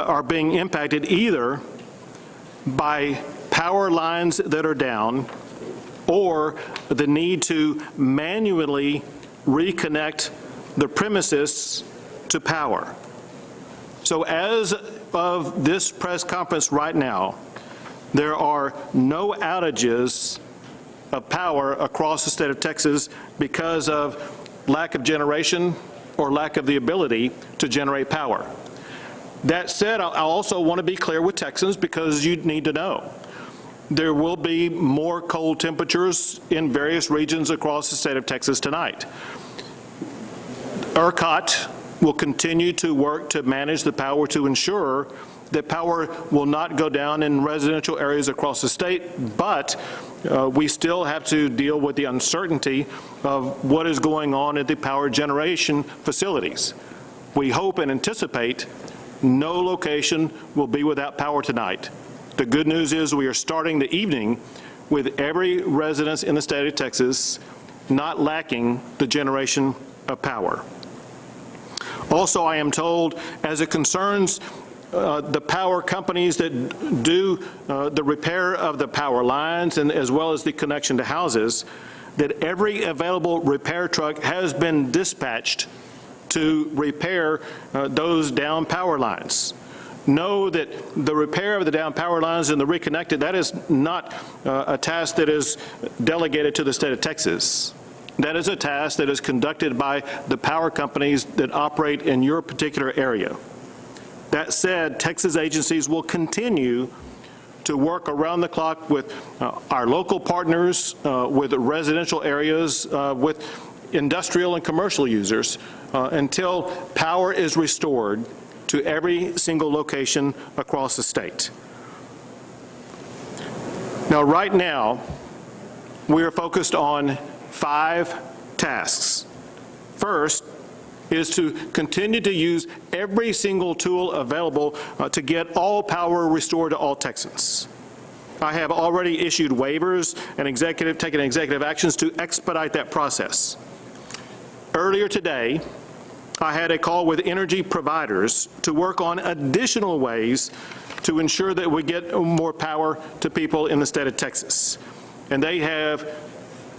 are being impacted either by power lines that are down or the need to manually reconnect the premises to power. So as of this press conference right now, there are no outages of power across the state of Texas because of lack of generation or lack of the ability to generate power. That said, I also want to be clear with Texans because you need to know. There will be more cold temperatures in various regions across the state of Texas tonight. ERCOT will continue to work to manage the power to ensure that power will not go down in residential areas across the state, but we still have to deal with the uncertainty of what is going on at the power generation facilities. We hope and anticipate no location will be without power tonight. The good news is we are starting the evening with every resident in the state of Texas not lacking the generation of power. Also, I am told, as it concerns the power companies that do the repair of the power lines and as well as the connection to houses, that every available repair truck has been dispatched to repair those down power lines. Know that the repair of the down power lines and the reconnected, that is not a task that is delegated to the state of Texas. That is a task that is conducted by the power companies that operate in your particular area. That said, Texas agencies will continue to work around the clock with our local partners, with residential areas, with industrial and commercial users until power is restored to every single location across the state. Now, right now, we are focused on 5 tasks. First is to continue to use every single tool available to get all power restored to all Texans. I have already issued waivers and taken executive actions to expedite that process. Earlier today, I had a call with energy providers to work on additional ways to ensure that we get more power to people in the state of Texas. And they have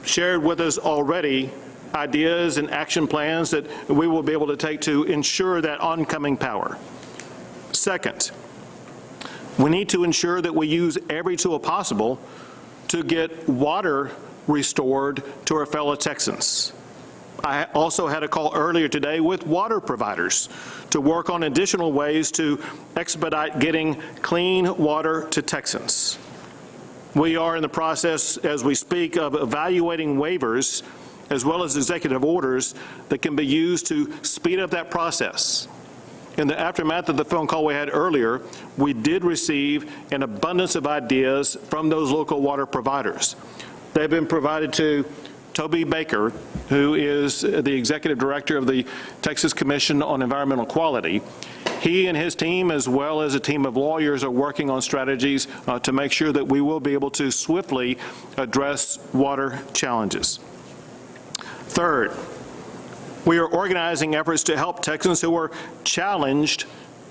shared with us already ideas and action plans that we will be able to take to ensure that oncoming power. Second, we need to ensure that we use every tool possible to get water restored to our fellow Texans. I also had a call earlier today with water providers to work on additional ways to expedite getting clean water to Texans. We are in the process, as we speak, of evaluating waivers as well as executive orders that can be used to speed up that process. In the aftermath of the phone call we had earlier, we did receive an abundance of ideas from those local water providers. They've been provided to Toby Baker, who is the executive director of the Texas Commission on Environmental Quality. He and his team, as well as a team of lawyers, are working on strategies to make sure that we will be able to swiftly address water challenges. Third, we are organizing efforts to help Texans who are challenged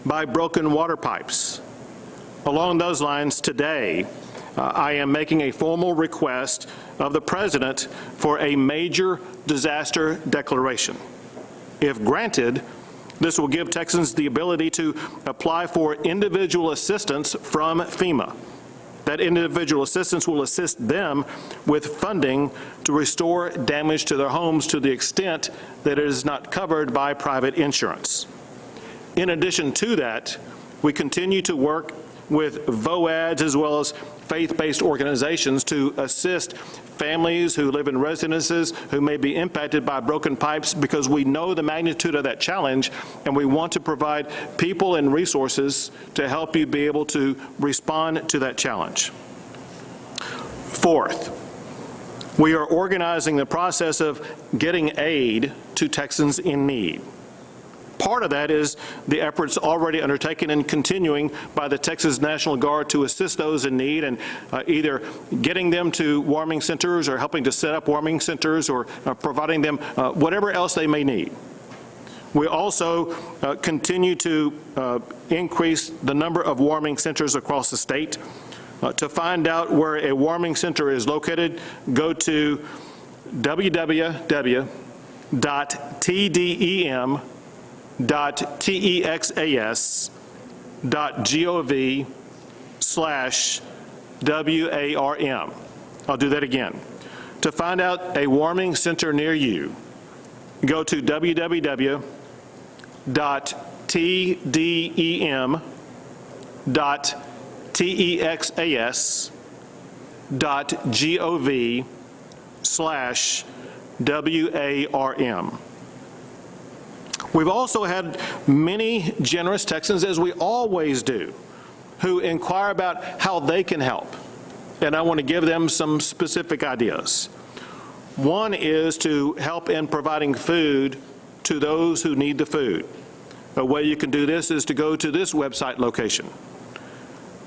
by broken water pipes. Along those lines, today, I am making a formal request of the President for a major disaster declaration. If granted, this will give Texans the ability to apply for individual assistance from FEMA. That individual assistance will assist them with funding to restore damage to their homes to the extent that it is not covered by private insurance. In addition to that, we continue to work with VOADs as well as faith-based organizations to assist families who live in residences who may be impacted by broken pipes, because we know the magnitude of that challenge and we want to provide people and resources to help you be able to respond to that challenge. Fourth, we are organizing the process of getting aid to Texans in need. Part of that is the efforts already undertaken and continuing by the Texas National Guard to assist those in need and either getting them to warming centers or helping to set up warming centers or providing them whatever else they may need. We also continue to increase the number of warming centers across the state. To find out where a warming center is located, go to www.tdem.texas.gov/WARM. I'll do that again. To find out a warming center near you, go to www.tdem.texas.gov/WARM. We've also had many generous Texans, as we always do, who inquire about how they can help. And I want to give them some specific ideas. One is to help in providing food to those who need the food. A way you can do this is to go to this website location,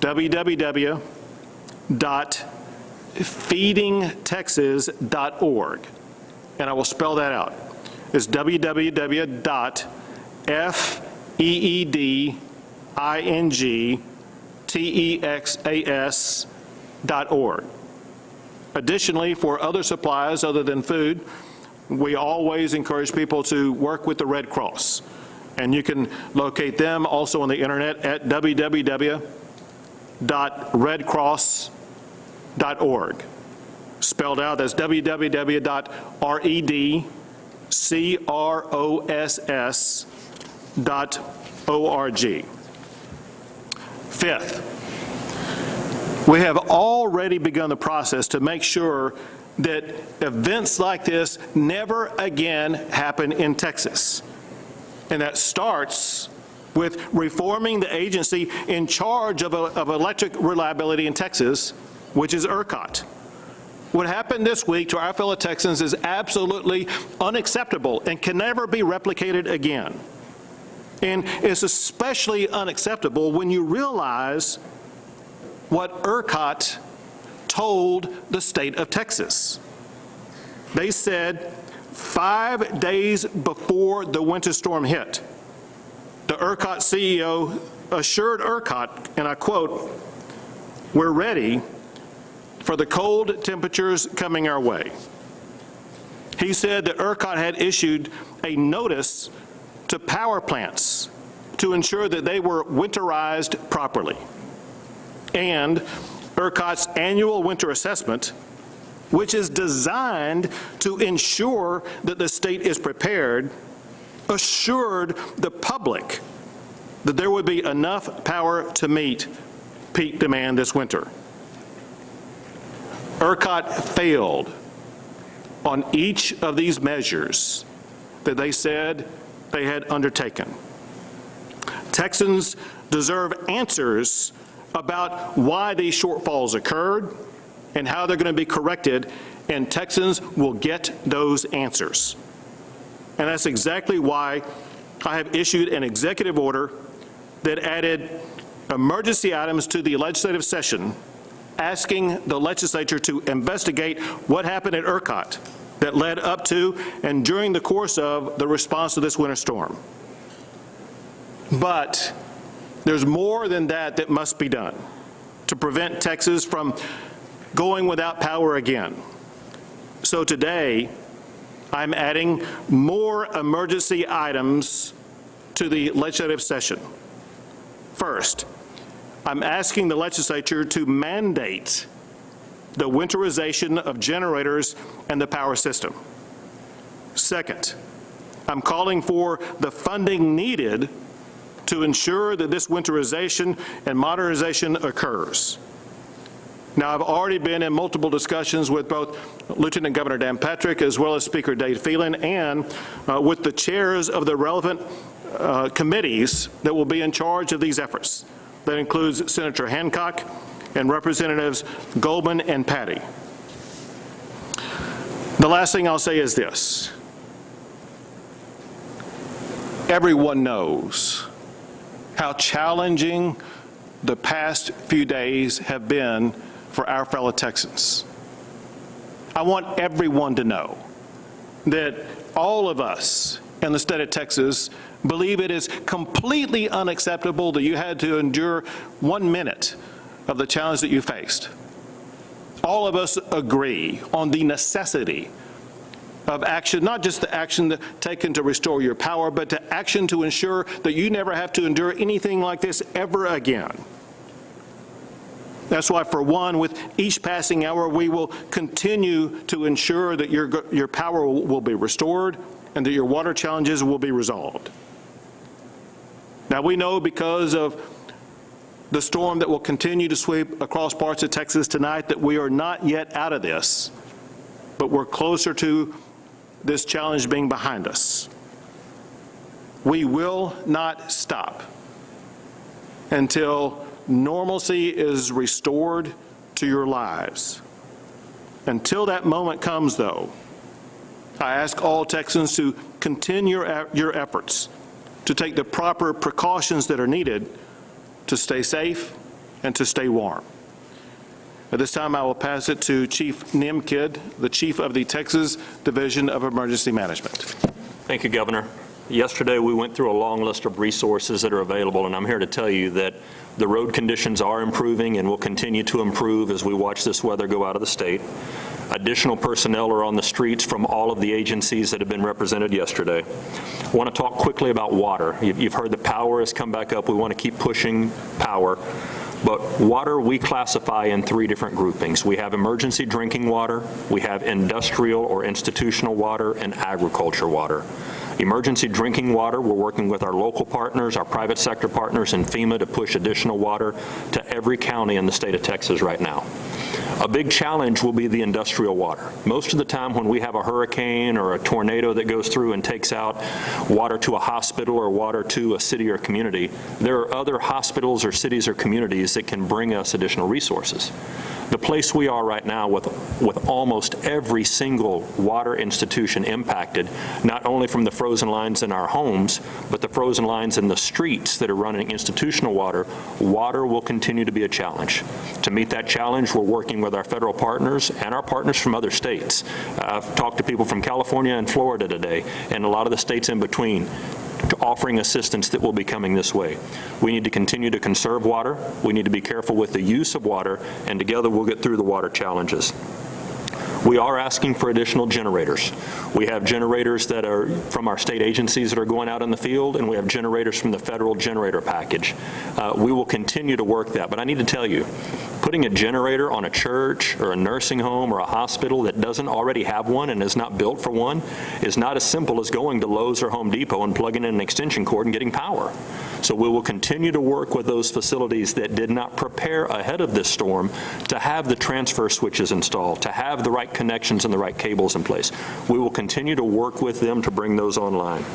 www.feedingtexas.org. And I will spell that out. It's www.feedingtexas.org. Additionally, for other supplies other than food, we always encourage people to work with the Red Cross. And you can locate them also on the internet at www.redcross.org. Spelled out, that's www.redcross.org. Fifth, we have already begun the process to make sure that events like this never again happen in Texas. And that starts with reforming the agency in charge of electric reliability in Texas, which is ERCOT. What happened this week to our fellow Texans is absolutely unacceptable and can never be replicated again. And it's especially unacceptable when you realize what ERCOT told the state of Texas. They said 5 days before the winter storm hit, the ERCOT CEO assured ERCOT, and I quote, "We're ready for the cold temperatures coming our way." He said that ERCOT had issued a notice to power plants to ensure that they were winterized properly. And ERCOT's annual winter assessment, which is designed to ensure that the state is prepared, assured the public that there would be enough power to meet peak demand this winter. ERCOT failed on each of these measures that they said they had undertaken. Texans deserve answers about why these shortfalls occurred and how they're going to be corrected, and Texans will get those answers. And that's exactly why I have issued an executive order that added emergency items to the legislative session, asking the legislature to investigate what happened at ERCOT that led up to and during the course of the response to this winter storm. But there's more than that must be done to prevent Texas from going without power again. So today, I'm adding more emergency items to the legislative session. First, I'm asking the legislature to mandate the winterization of generators and the power system. Second, I'm calling for the funding needed to ensure that this winterization and modernization occurs. Now, I've already been in multiple discussions with both Lieutenant Governor Dan Patrick as well as Speaker Dave Phelan and with the chairs of the relevant committees that will be in charge of these efforts. That includes Senator Hancock and Representatives Goldman and Patty. The last thing I'll say is this. Everyone knows how challenging the past few days have been for our fellow Texans. I want everyone to know that all of us in the state of Texas believe it is completely unacceptable that you had to endure 1 minute of the challenge that you faced. All of us agree on the necessity of action, not just the action taken to restore your power, but to action to ensure that you never have to endure anything like this ever again. That's why, for one, with each passing hour, we will continue to ensure that your power will be restored and that your water challenges will be resolved. Now, we know because of the storm that will continue to sweep across parts of Texas tonight that we are not yet out of this, but we're closer to this challenge being behind us. We will not stop until normalcy is restored to your lives. Until that moment comes, though, I ask all Texans to continue your efforts to take the proper precautions that are needed to stay safe and to stay warm. At this time, I will pass it to Chief Nimkid, the Chief of the Texas Division of Emergency Management. Thank you, Governor. Yesterday, we went through a long list of resources that are available, and I'm here to tell you that the road conditions are improving and will continue to improve as we watch this weather go out of the state. Additional personnel are on the streets from all of the agencies that have been represented yesterday. I want to talk quickly about water. You've heard the power has come back up. We want to keep pushing power. But water we classify in 3 different groupings. We have emergency drinking water, we have industrial or institutional water, and agriculture water. Emergency drinking water, we're working with our local partners, our private sector partners, and FEMA to push additional water to every county in the state of Texas right now. A big challenge will be the industrial water. Most of the time when we have a hurricane or a tornado that goes through and takes out water to a hospital or water to a city or community, there are other hospitals or cities or communities that can bring us additional resources. The place we are right now with almost every single water institution impacted, not only from the frozen lines in our homes, but the frozen lines in the streets that are running institutional water, water will continue to be a challenge. To meet that challenge, we're working with our federal partners and our partners from other states. I've talked to people from California and Florida today, and a lot of the states in between, offering assistance that will be coming this way. We need to continue to conserve water. We need to be careful with the use of water, and together we'll get through the water challenges. We are asking for additional generators. We have generators that are from our state agencies that are going out in the field, and we have generators from the federal generator package. We will continue to work that, but I need to tell you, putting a generator on a church or a nursing home or a hospital that doesn't already have one and is not built for one is not as simple as going to Lowe's or Home Depot and plugging in an extension cord and getting power. So we will continue to work with those facilities that did not prepare ahead of this storm to have the transfer switches installed, to have the right connections and the right cables in place. We will continue to work with them to bring those online.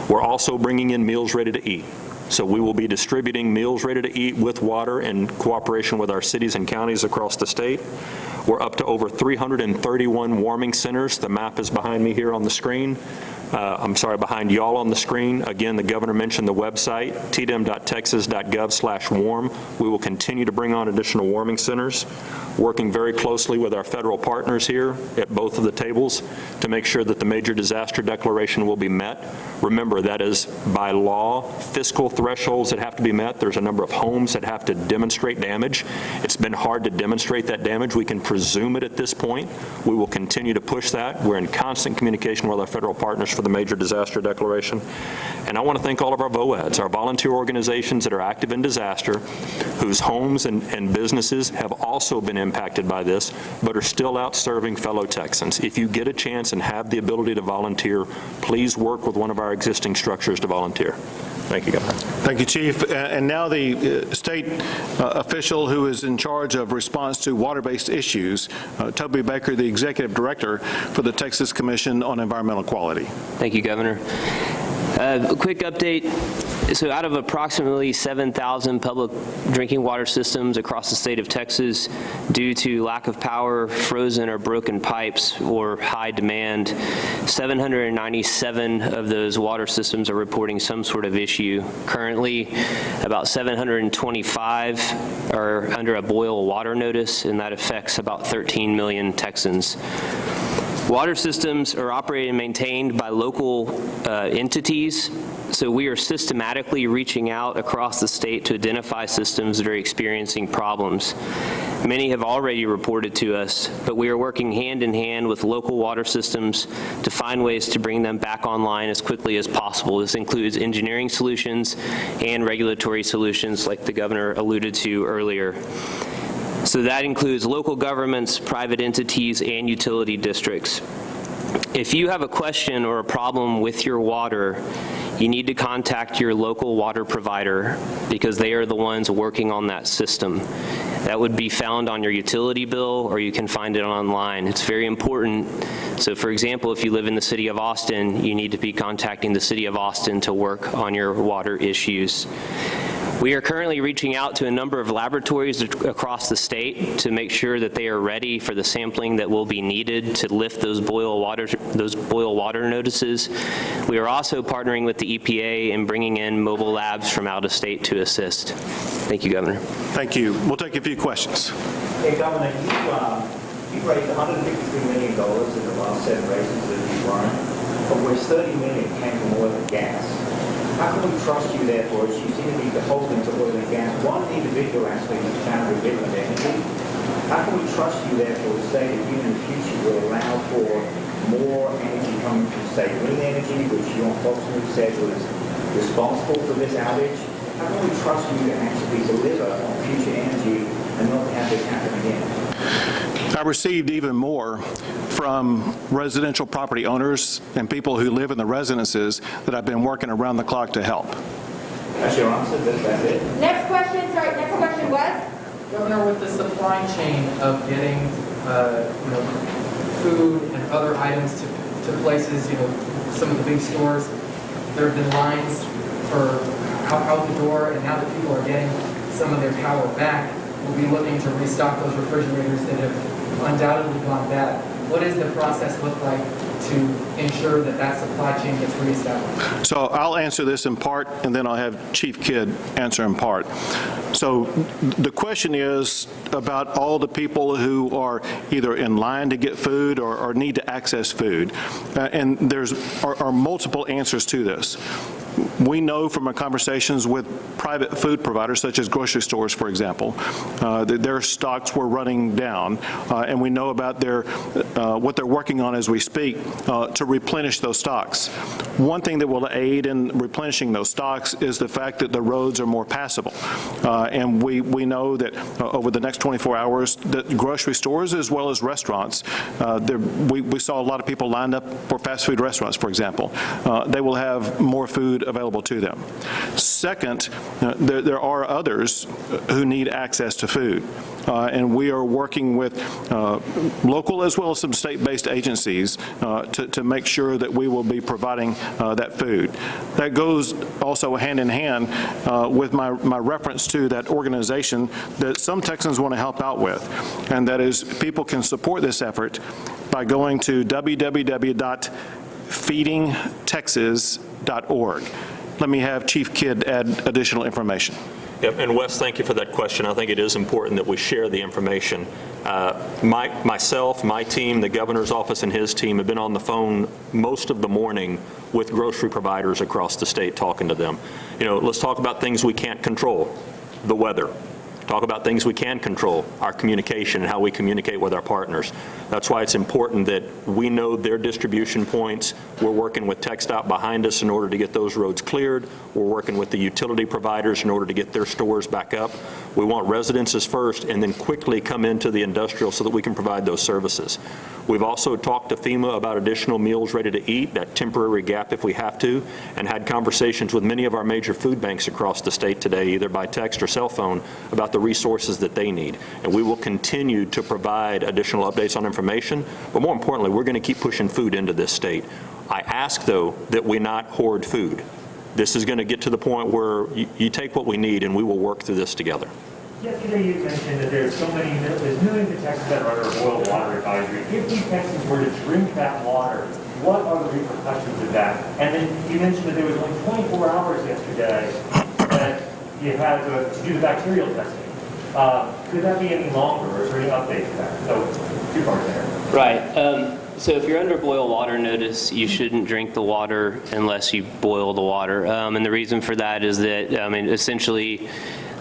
We're also bringing in meals ready to eat. So we will be distributing meals ready to eat with water in cooperation with our cities and counties across the state. We're up to over 331 warming centers. The map is behind me here on the screen. Behind y'all on the screen. Again, the governor mentioned the website, tdem.texas.gov/warm. We will continue to bring on additional warming centers, working very closely with our federal partners here at both of the tables to make sure that the major disaster declaration will be met. Remember, that is by law, fiscal thresholds that have to be met. There's a number of homes that have to demonstrate damage. It's been hard to demonstrate that damage. We can presume it at this point. We will continue to push that. We're in constant communication with our federal partners for the major disaster declaration. And I want to thank all of our VOADs, our volunteer organizations that are active in disaster, whose homes and businesses have also been impacted by this, but are still out serving fellow Texans. If you get a chance and have the ability to volunteer, please work with one of our existing structures to volunteer. Thank you, Governor. Thank you, Chief. And now the state official who is in charge of response to water-based issues, Toby Baker, the Executive Director for the Texas Commission on Environmental Quality. Thank you, Governor. A quick update. So out of approximately 7,000 public drinking water systems across the state of Texas, due to lack of power, frozen or broken pipes, or high demand, 797 of those water systems are reporting some sort of issue. Currently, about 725 are under a boil water notice, and that affects about 13 million Texans. Water systems are operated and maintained by local entities, so we are systematically reaching out across the state to identify systems that are experiencing problems. Many have already reported to us, but we are working hand in hand with local water systems to find ways to bring them back online as quickly as possible. This includes engineering solutions and regulatory solutions like the governor alluded to earlier. So that includes local governments, private entities, and utility districts. If you have a question or a problem with your water, you need to contact your local water provider because they are the ones working on that system. That would be found on your utility bill, or you can find it online. It's very important. So for example, if you live in the city of Austin, you need to be contacting the city of Austin to work on your water issues. We are currently reaching out to a number of laboratories across the state to make sure that they are ready for the sampling that will be needed to lift those boil water notices. We are also partnering with the EPA and bringing in mobile labs from out of state to assist. Thank you, Governor. Thank you. We'll take a few questions. Hey, Governor, you've raised $153 million in the last 7 races that you've run, of which $30 million came from oil and gas. How can we trust you, therefore, as you seem to be beholden to oil and gas? One individual aspect is boundary different energy. How can we trust you, therefore, to say that you in the future will allow for more energy coming from, say, green energy, which your spokesman said was responsible for this outage? How can we trust you to actually deliver on future energy and not have this happen again? I received even more from residential property owners and people who live in the residences that I've been working around the clock to help. That's your answer? That's it? Next question was? Governor, with the supply chain of getting food and other items to places, some of the big stores, there have been lines for out the door, and now that people are getting some of their power back, we'll be looking to restock those refrigerators that have undoubtedly gone bad. What does the process look like to ensure that that supply chain gets reestablished? So I'll answer this in part, and then I'll have Chief Kidd answer in part. So the question is about all the people who are either in line to get food or need to access food. And there are multiple answers to this. We know from our conversations with private food providers, such as grocery stores, for example, that their stocks were running down, and we know about what they're working on as we speak to replenish those stocks. One thing that will aid in replenishing those stocks is the fact that the roads are more passable, and we know that over the next 24 hours, that grocery stores as well as restaurants, we saw a lot of people lined up for fast food restaurants, for example. They will have more food available to them. Second, there are others who need access to food, and we are working with local as well as some state-based agencies to make sure that we will be providing that food. That goes also hand in hand with my reference to that organization that some Texans want to help out with, and that is people can support this effort by going to www.feedingtexas.org. Let me have Chief Kidd add additional information. Yep, and Wes, thank you for that question. I think it is important that we share the information. Myself, my team, the governor's office and his team have been on the phone most of the morning with grocery providers across the state talking to them. Let's talk about things we can't control, the weather. Talk about things we can control, our communication and how we communicate with our partners. That's why it's important that we know their distribution points. We're working with TxDOT behind us in order to get those roads cleared. We're working with the utility providers in order to get their stores back up. We want residences first and then quickly come into the industrial so that we can provide those services. We've also talked to FEMA about additional meals ready to eat, that temporary gap if we have to, and had conversations with many of our major food banks across the state today, either by text or cell phone, about the resources that they need. And we will continue to provide additional updates on information, but more importantly, we're going to keep pushing food into this state. I ask, though, that we not hoard food. This is going to get to the point where you take what we need and we will work through this together. Yesterday you mentioned that there's millions of Texans that are under boil water advisory. If these Texans were to drink that water, what are the repercussions of that? And then you mentioned that there was only 24 hours yesterday that you had to do the bacterial testing. Could that be any longer, or is there any update to that? So, two parts there. Right. So if you're under boil water notice, you shouldn't drink the water unless you boil the water. And the reason for that is that, essentially,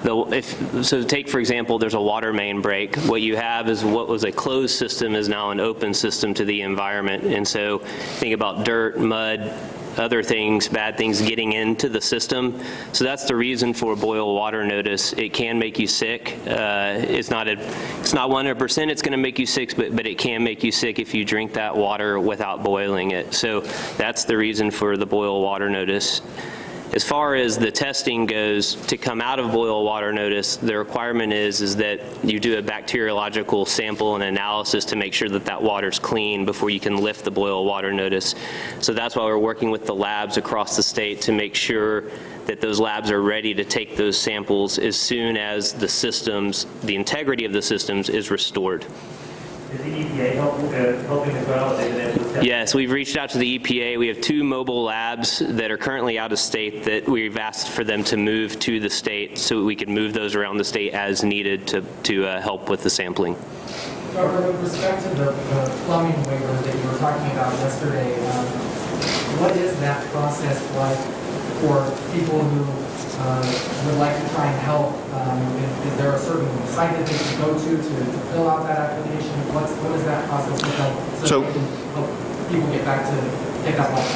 so take, for example, there's a water main break. What you have is what was a closed system is now an open system to the environment. And so think about dirt, mud, other things, bad things getting into the system. So that's the reason for boil water notice. It can make you sick. It's not 100% it's going to make you sick, but it can make you sick if you drink that water without boiling it. So that's the reason for the boil water notice. As far as the testing goes, to come out of boil water notice, the requirement is that you do a bacteriological sample and analysis to make sure that that water's clean before you can lift the boil water notice. So that's why we're working with the labs across the state to make sure that those labs are ready to take those samples as soon as the systems, the integrity of the systems is restored. Is the EPA helping as well? Yes, we've reached out to the EPA. We have 2 mobile labs that are currently out of state that we've asked for them to move to the state so we can move those around the state as needed to help with the sampling. Governor, with respect to the plumbing waivers that you were talking about yesterday, what is that process like for people who would like to try and help? Is there a certain site that they can go to fill out that application? What is that process like so they can help people get back to get that life?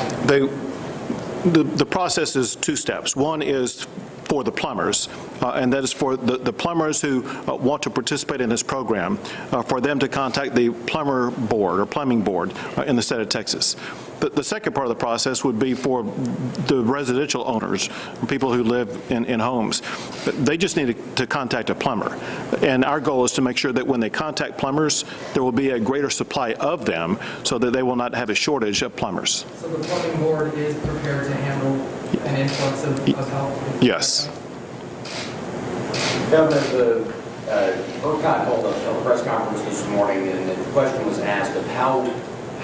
The process is 2 steps. One is for the plumbers, and that is for the plumbers who want to participate in this program, for them to contact the plumber board or plumbing board in the state of Texas. The second part of the process would be for the residential owners, people who live in homes. They just need to contact a plumber. And our goal is to make sure that when they contact plumbers, there will be a greater supply of them so that they will not have a shortage of plumbers. So the plumbing board is prepared to handle an influx of help? Yes. Governor, the ERCOT held a press conference this morning, and the question was asked of how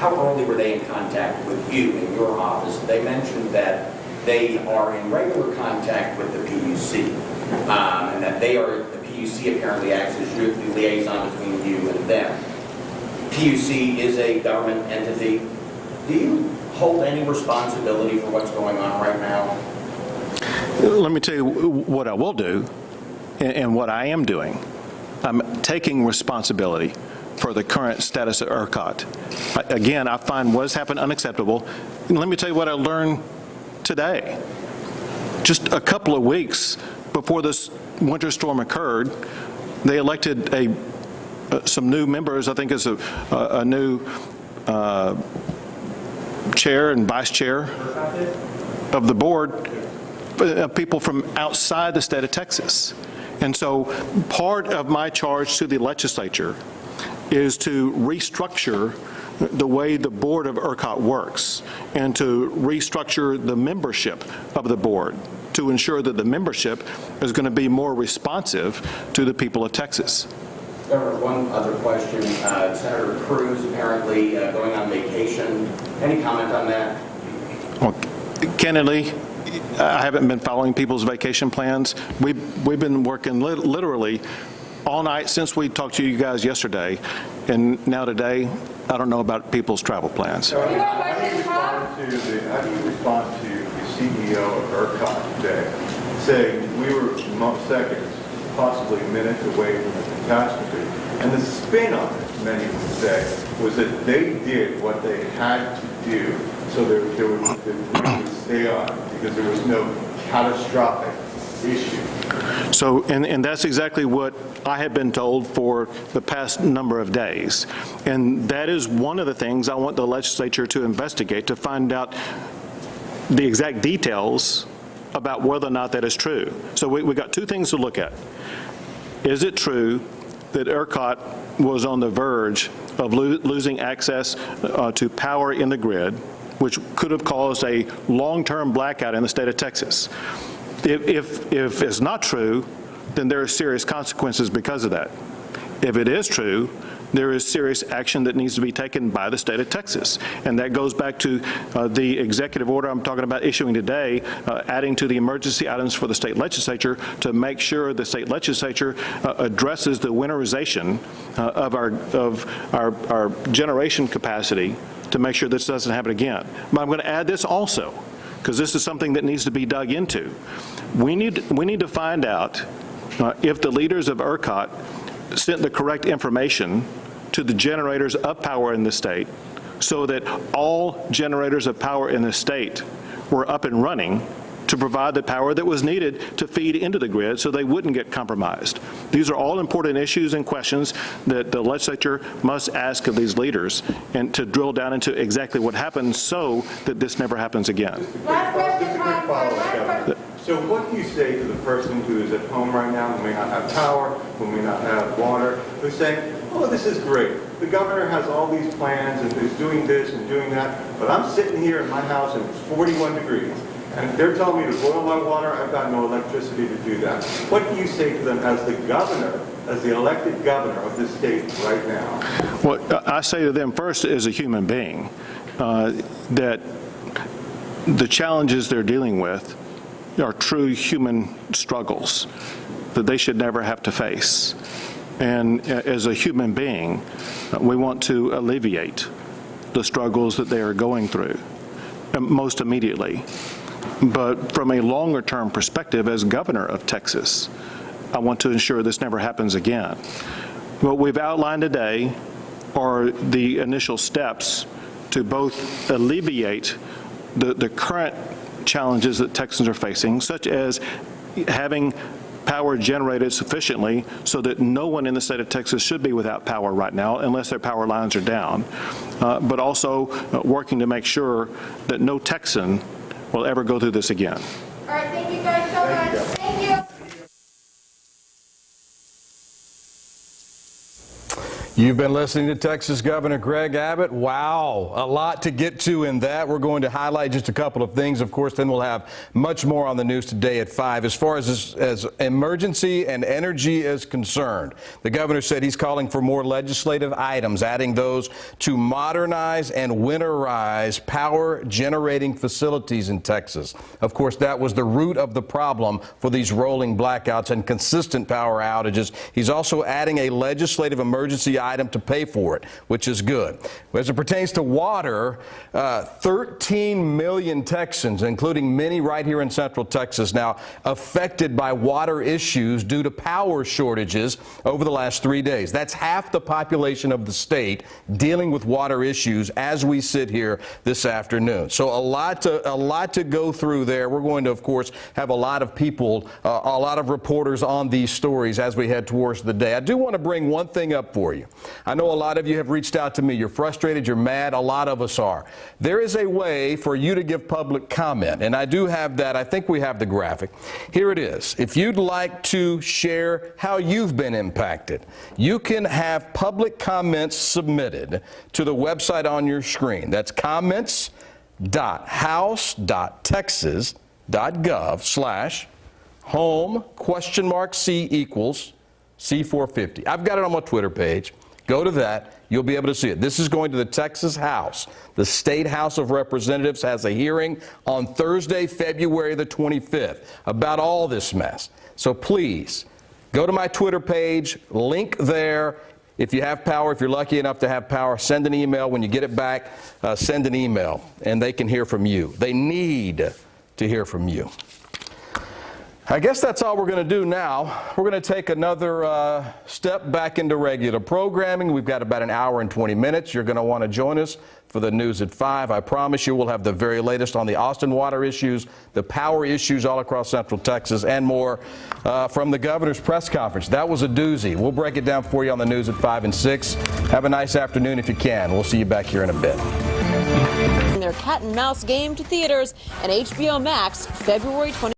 early were they in contact with you in your office? They mentioned that they are in regular contact with the PUC, and that the PUC apparently acts as the liaison between you and them. PUC is a government entity. Do you hold any responsibility for what's going on right now? Let me tell you what I will do and what I am doing. I'm taking responsibility for the current status of ERCOT. Again, I find what has happened unacceptable. And let me tell you what I learned today. Just a couple of weeks before this winter storm occurred, they elected some new members. I think it's a new chair and vice chair of the board, people from outside the state of Texas. And so part of my charge to the legislature is to restructure the way the board of ERCOT works and to restructure the membership of the board to ensure that the membership is going to be more responsive to the people of Texas. Governor, one other question. Senator Cruz apparently going on vacation. Any comment on that? Well, candidly, I haven't been following people's vacation plans. We've been working literally all night since we talked to you guys yesterday, and now today, I don't know about people's travel plans. Any more questions, Bob? How do you respond to the CEO of ERCOT today saying we were seconds, possibly minutes away from a catastrophe? And the spin on it, many would say, was that they did what they had to do so the grid would stay on because there was no catastrophic issue. So, and that's exactly what I have been told for the past number of days. And that is one of the things I want the legislature to investigate, to find out the exact details about whether or not that is true. So we got 2 things to look at. Is it true that ERCOT was on the verge of losing access to power in the grid, which could have caused a long-term blackout in the state of Texas? If it's not true, then there are serious consequences because of that. If it is true, there is serious action that needs to be taken by the state of Texas. And that goes back to the executive order I'm talking about issuing today, adding to the emergency items for the state legislature to make sure the state legislature addresses the winterization of our generation capacity to make sure this doesn't happen again. But I'm going to add this also, because this is something that needs to be dug into. We need to find out if the leaders of ERCOT sent the correct information to the generators of power in the state so that all generators of power in the state were up and running to provide the power that was needed to feed into the grid so they wouldn't get compromised. These are all important issues and questions that the legislature must ask of these leaders and to drill down into exactly what happened so that this never happens again. Last question, Tom. Last question. So what do you say to the person who is at home right now, who may not have power, who may not have water, who's saying, oh, this is great. The governor has all these plans and is doing this and doing that, but I'm sitting here in my house and it's 41 degrees. And they're telling me to boil my water, I've got no electricity to do that. What do you say to them as the governor, as the elected governor of this state right now? What I say to them first as a human being, that the challenges they're dealing with are true human struggles that they should never have to face. And as a human being, we want to alleviate the struggles that they are going through most immediately. But from a longer-term perspective, as governor of Texas, I want to ensure this never happens again. What we've outlined today are the initial steps to both alleviate the current challenges that Texans are facing, such as having power generated sufficiently so that no one in the state of Texas should be without power right now unless their power lines are down, but also working to make sure that no Texan will ever go through this again. All right, thank you guys so much. Thank you. You've been listening to Texas Governor Greg Abbott. Wow, a lot to get to in that. We're going to highlight just a couple of things. Of course, then we'll have much more on the news today at 5. As far as emergency and energy is concerned, the governor said he's calling for more legislative items, adding those to modernize and winterize power generating facilities in Texas. Of course, that was the root of the problem for these rolling blackouts and consistent power outages. He's also adding a legislative emergency item to pay for it, which is good. As it pertains to water, 13 million Texans, including many right here in Central Texas, now affected by water issues due to power shortages over the last 3 days. That's half the population of the state dealing with water issues as we sit here this afternoon. So a lot to go through there. We're going to, of course, have a lot of people, a lot of reporters on these stories as we head towards the day. I do want to bring one thing up for you. I know a lot of you have reached out to me. You're frustrated, you're mad. A lot of us are. There is a way for you to give public comment, and I do have that. I think we have the graphic. Here it is. If you'd like to share how you've been impacted, you can have public comments submitted to the website on your screen. That's comments.house.texas.gov/home ? C450. I've got it on my Twitter page. Go to that. You'll be able to see it. This is going to the Texas House. The State House of Representatives has a hearing on Thursday, February the 25th about all this mess. So please, go to my Twitter page, link there. If you have power, if you're lucky enough to have power, send an email. When you get it back, send an email, and they can hear from you. They need to hear from you. I guess that's all we're going to do now. We're going to take another step back into regular programming. We've got about an hour and 20 minutes. You're going to want to join us for the news at 5. I promise you we'll have the very latest on the Austin water issues, the power issues all across Central Texas, and more from the governor's press conference. That was a doozy. We'll break it down for you on the news at 5 and 6. Have a nice afternoon if you can. We'll see you back here in a bit. Their cat and mouse game to theaters and HBO Max February 20.